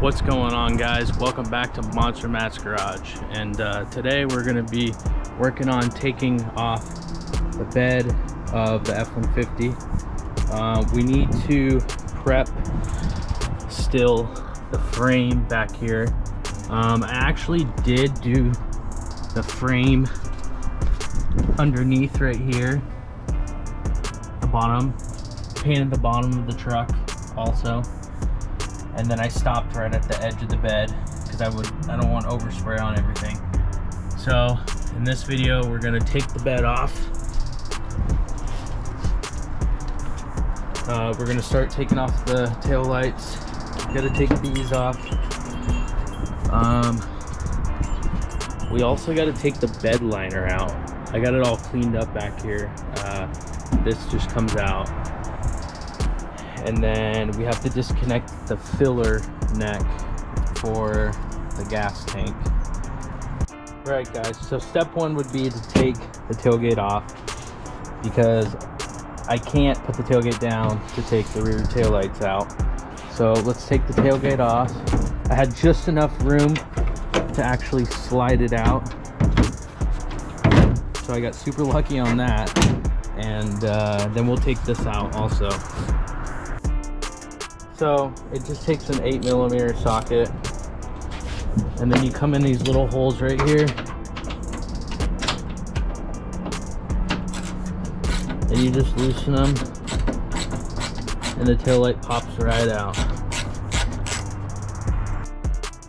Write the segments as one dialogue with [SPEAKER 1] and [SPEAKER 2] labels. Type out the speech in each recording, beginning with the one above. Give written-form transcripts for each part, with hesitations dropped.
[SPEAKER 1] What's going on, guys? Welcome back to Monster Matt's Garage, and today we're going to be working on taking off the bed of the F-150. We need to prep still the frame back here. I actually did do the frame underneath right here, the bottom, painted the bottom of the truck also. And then I stopped right at the edge of the bed because I don't want overspray on everything. So in this video, we're gonna take the bed off. We're gonna start taking off the tail lights. Gotta take these off. We also gotta take the bed liner out. I got it all cleaned up back here. This just comes out. And then we have to disconnect the filler neck for the gas tank. Right, guys, so step one would be to take the tailgate off because I can't put the tailgate down to take the rear tail lights out. So let's take the tailgate off. I had just enough room to actually slide it out. So I got super lucky on that. And then we'll take this out also. So it just takes an 8mm socket, and then you come in these little holes right here, and you just loosen them, and the tail light pops right out.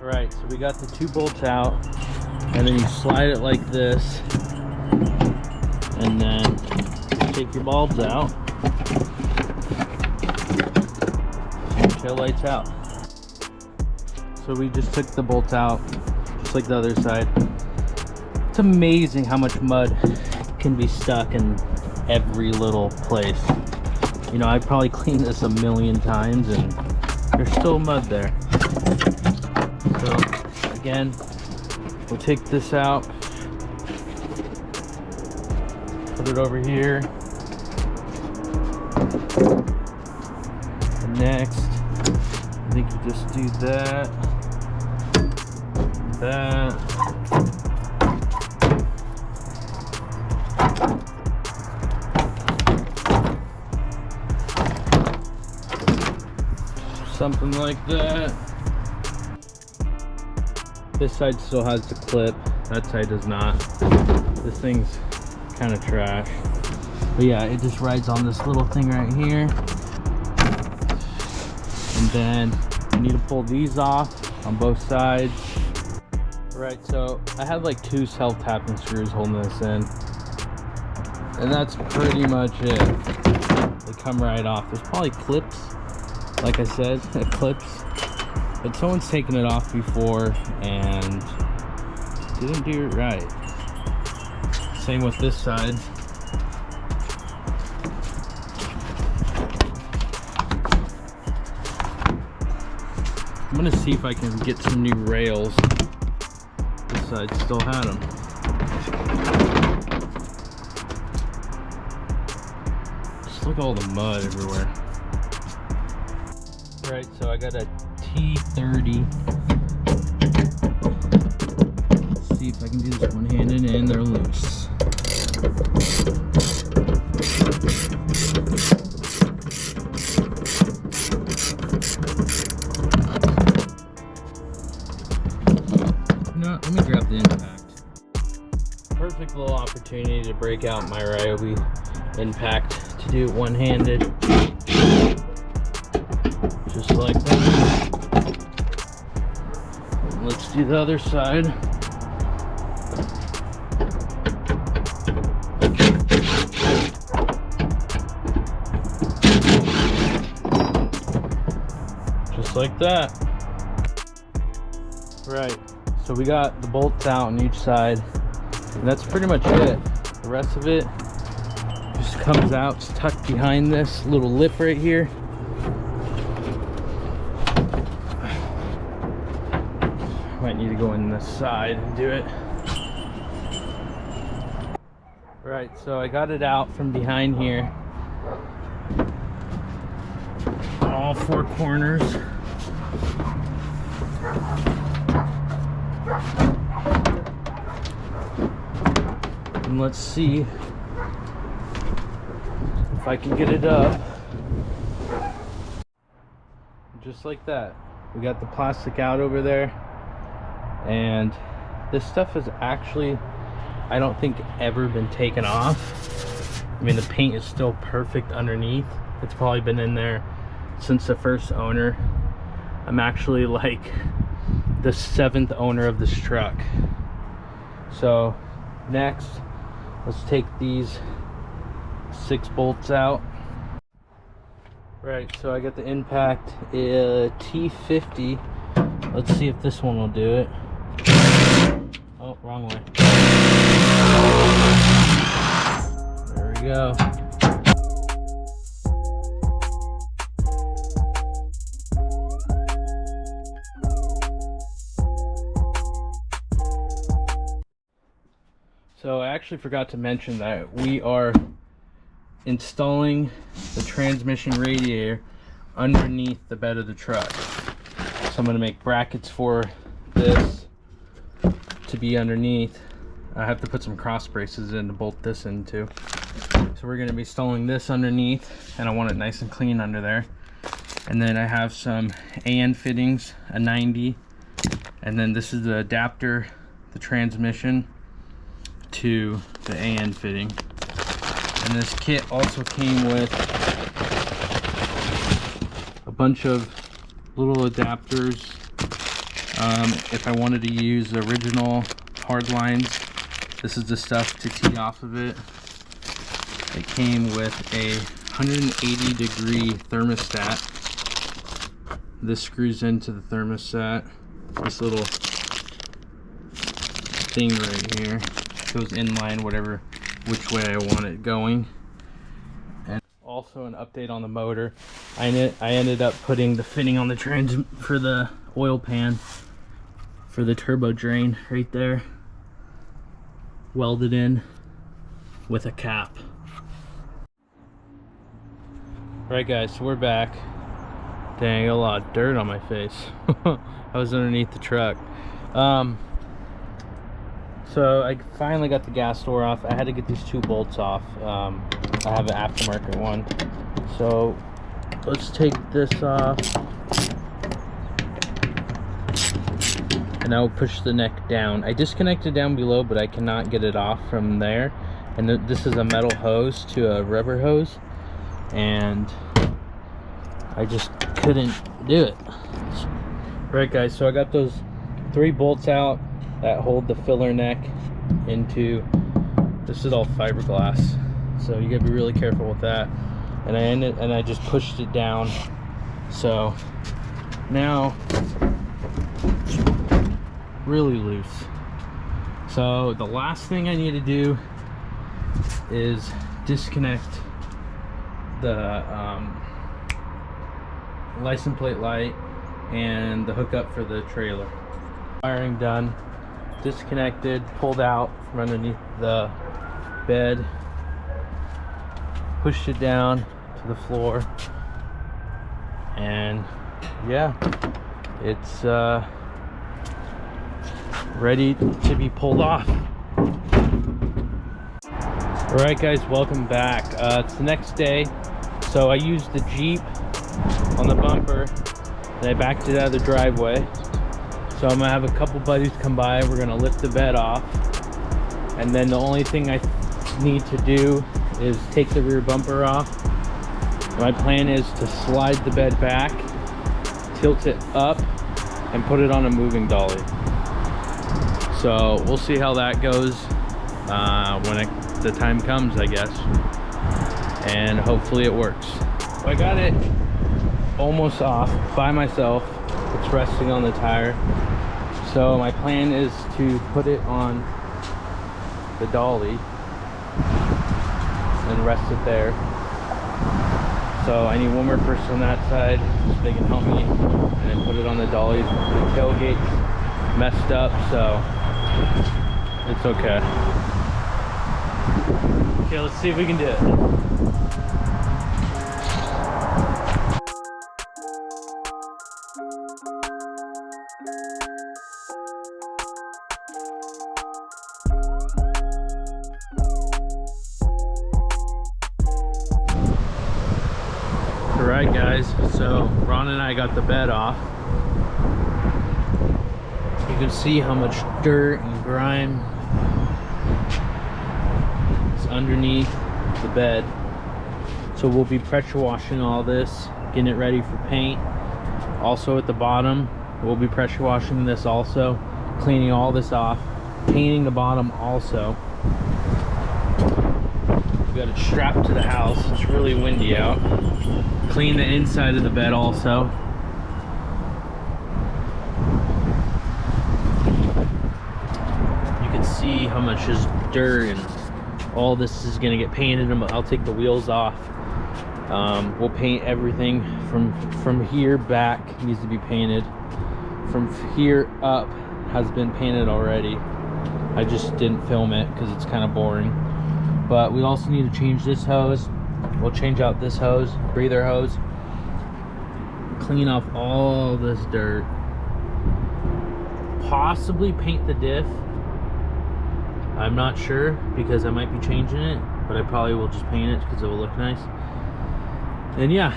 [SPEAKER 1] Alright, so we got the two bolts out, and then you slide it like this, and then take your bulbs out. Tail lights out. So we just took the bolts out, just like the other side. It's amazing how much mud can be stuck in every little place. You know, I probably cleaned this a million times and there's still mud there. So again, we'll take this out, put it over here. And next, I think you just do that, something like that. This side still has the clip, that side does not. This thing's kind of trash. But yeah, it just rides on this little thing right here. And then you need to pull these off on both sides. Right, so I have like 2 self-tapping screws holding this in. And that's pretty much it. They come right off. There's probably clips, like I said, clips. But someone's taken it off before and didn't do it right. Same with this side. I'm gonna see if I can get some new rails. This side still had them. Just look at all the mud everywhere. Right, so I got a T30. Let's see if I can do this one-handed, and they're loose. Let me grab the impact. Perfect little opportunity to break out my Ryobi impact to do it one-handed. Just like that. Let's do the other side. Just like that. Right. So we got the bolts out on each side, and that's pretty much it. The rest of it just comes out. It's tucked behind this little lip right here. Might need to go in this side and do it. Right, so I got it out from behind here. All 4 corners. And let's see if I can get it up. Just like that. We got the plastic out over there. And this stuff has actually, I don't think, ever been taken off. I mean, the paint is still perfect underneath. It's probably been in there since the first owner. I'm actually like the 7th owner of this truck. So next, let's take these 6 bolts out. Right, so I got the Impact T50. Let's see if this one will do it. Oh, wrong way. There we go. So I actually forgot to mention that we are installing the transmission radiator underneath the bed of the truck. So I'm going to make brackets for this to be underneath. I have to put some cross braces in to bolt this into. So we're going to be installing this underneath, and I want it nice and clean under there. And then I have some AN fittings, a 90, and then this is the adapter, the transmission to the AN fitting. And this kit also came with a bunch of little adapters. If I wanted to use the original hard lines, this is the stuff to tee off of it. It came with a 180 degree thermostat. This screws into the thermostat. This little thing right here goes in line which way I want it going. And also an update on the motor. I ended up putting the fitting on the for the oil pan for the turbo drain right there, welded in with a cap. Right guys, so we're back. Dang, I got a lot of dirt on my face. I was underneath the truck. So I finally got the gas door off. I had to get these 2 bolts off. I have an aftermarket one. So let's take this off. And I will push the neck down. I disconnected down below, but I cannot get it off from there. And this is a metal hose to a rubber hose. And I just couldn't do it. Right guys, so I got those 3 bolts out that hold the filler neck into, this is all fiberglass, so you gotta be really careful with that. And I just pushed it down, so now it's really loose. So the last thing I need to do is disconnect the license plate light and the hookup for the trailer. Wiring done, disconnected, pulled out from underneath the bed, pushed it down to the floor, and yeah, it's ready to be pulled off. Alright guys, welcome back. It's the next day. So I used the Jeep on the bumper and I backed it out of the driveway. So I'm gonna have a couple buddies come by. We're gonna lift the bed off, and then the only thing I need to do is take the rear bumper off. My plan is to slide the bed back, tilt it up, and put it on a moving dolly. So we'll see how that goes when the time comes, I guess, and hopefully it works. I got it almost off by myself. It's resting on the tire. So my plan is to put it on the dolly and rest it there. So I need one more person on that side so they can help me, and then put it on the dolly. The tailgate's messed up, so it's okay. Okay, let's see if we can do it. Alright guys, so Ron and I got the bed off. You can see how much dirt and grime is underneath the bed. So we'll be pressure washing all this, getting it ready for paint. Also at the bottom, we'll be pressure washing this also, cleaning all this off, painting the bottom also. We got it strapped to the house, it's really windy out. Clean the inside of the bed also. You can see how much is dirt and all this is gonna get painted. I'll take the wheels off. We'll paint everything from here back, needs to be painted. From here up has been painted already. I just didn't film it because it's kind of boring. But we also need to change this hose. We'll change out this hose, breather hose, clean off all this dirt, possibly paint the diff. I'm not sure because I might be changing it, but I probably will just paint it because it will look nice. And yeah,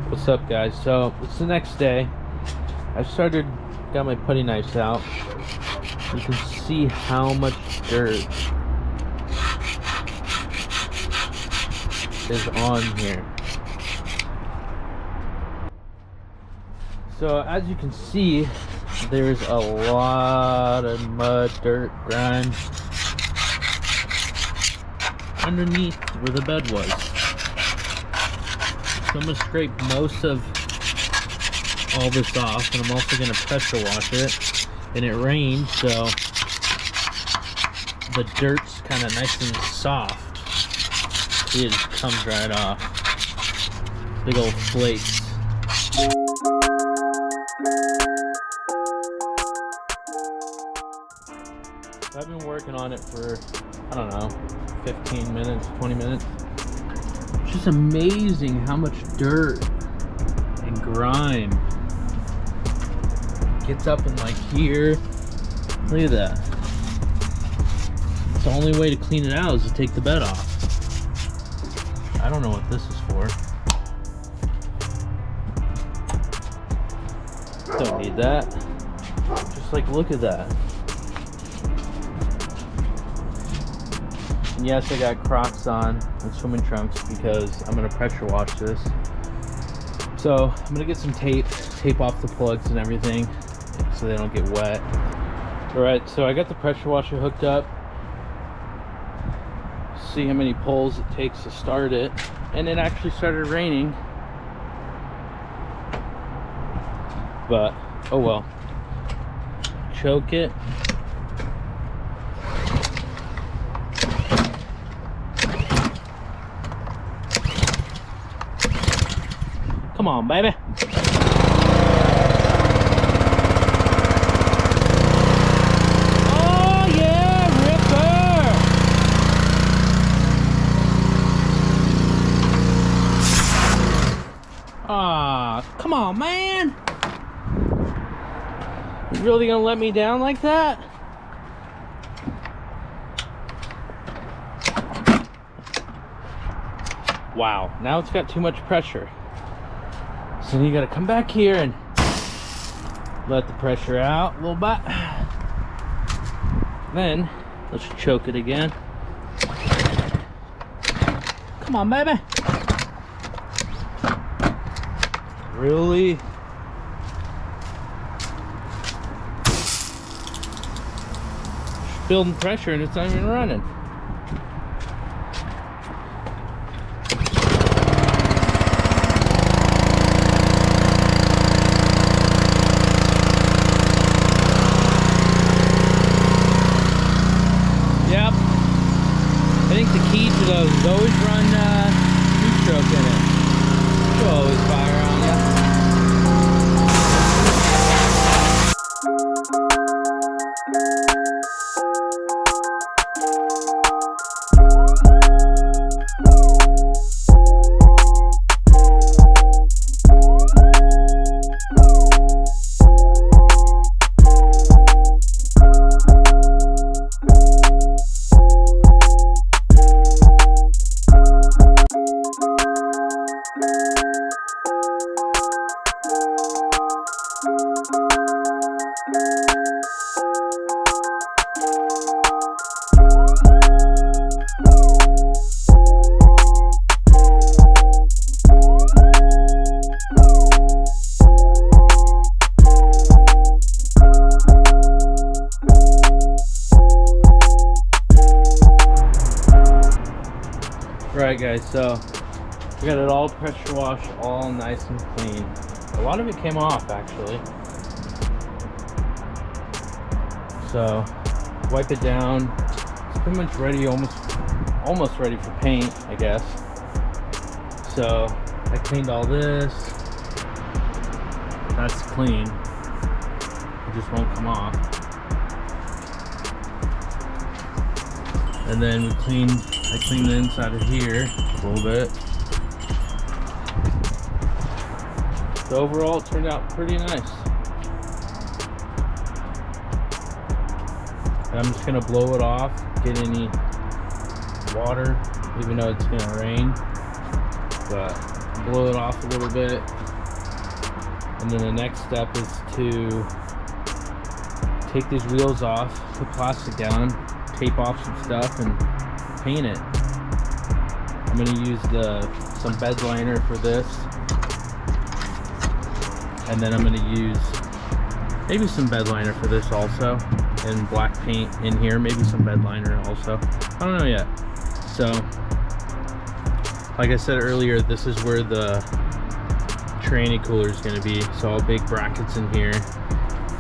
[SPEAKER 1] what's up guys? So it's the next day. I got my putty knives out. You can see how much dirt is on here. So as you can see, there's a lot of mud, dirt, grime underneath where the bed was. So I'm gonna scrape most of all this off, and I'm also gonna pressure wash it. And it rained, so the dirt's kind of nice and soft. It just comes right off. Big old flakes. I've been working on it for, I don't know, 15 minutes, 20 minutes. It's just amazing how much dirt and grime gets up in like here. Look at that. It's the only way to clean it out is to take the bed off. I don't know what this is for. Don't need that. Just like, look at that. And yes, I got Crocs on and swimming trunks because I'm gonna pressure wash this. So I'm gonna get some tape off the plugs and everything so they don't get wet. Alright, so I got the pressure washer hooked up. See how many pulls it takes to start it, and it actually started raining, but oh well. Choke it. Come on, baby. Come on, man! You really gonna let me down like that? Wow, now it's got too much pressure. So then you gotta come back here and let the pressure out a little bit. Then, let's choke it again. Come on, baby! Really? Building pressure and it's not even running. Yep. I think the key to those is always run two-stroke in it. It'll always fire on you. So we got it all pressure washed, all nice and clean. A lot of it came off actually. So wipe it down. It's pretty much ready, almost ready for paint, I guess. So I cleaned all this. That's clean. It just won't come off. And then I cleaned the inside of here a little bit. So overall it turned out pretty nice. And I'm just gonna blow it off, get any water, even though it's gonna rain. But blow it off a little bit. And then the next step is to take these wheels off, put plastic down, tape off some stuff, and paint it. I'm gonna use some bed liner for this. And then I'm gonna use maybe some bed liner for this also. And black paint in here, maybe some bed liner also. I don't know yet. So, like I said earlier, this is where the tranny cooler is going to be. So all big brackets in here,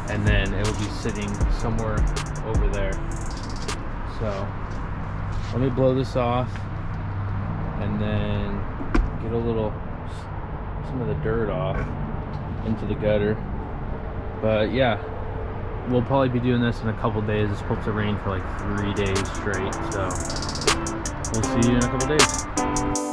[SPEAKER 1] and then it will be sitting somewhere over there. So let me blow this off, and then get some of the dirt off into the gutter. But yeah. We'll probably be doing this in a couple days. It's supposed to rain for like 3 days straight, so we'll see you in a couple days.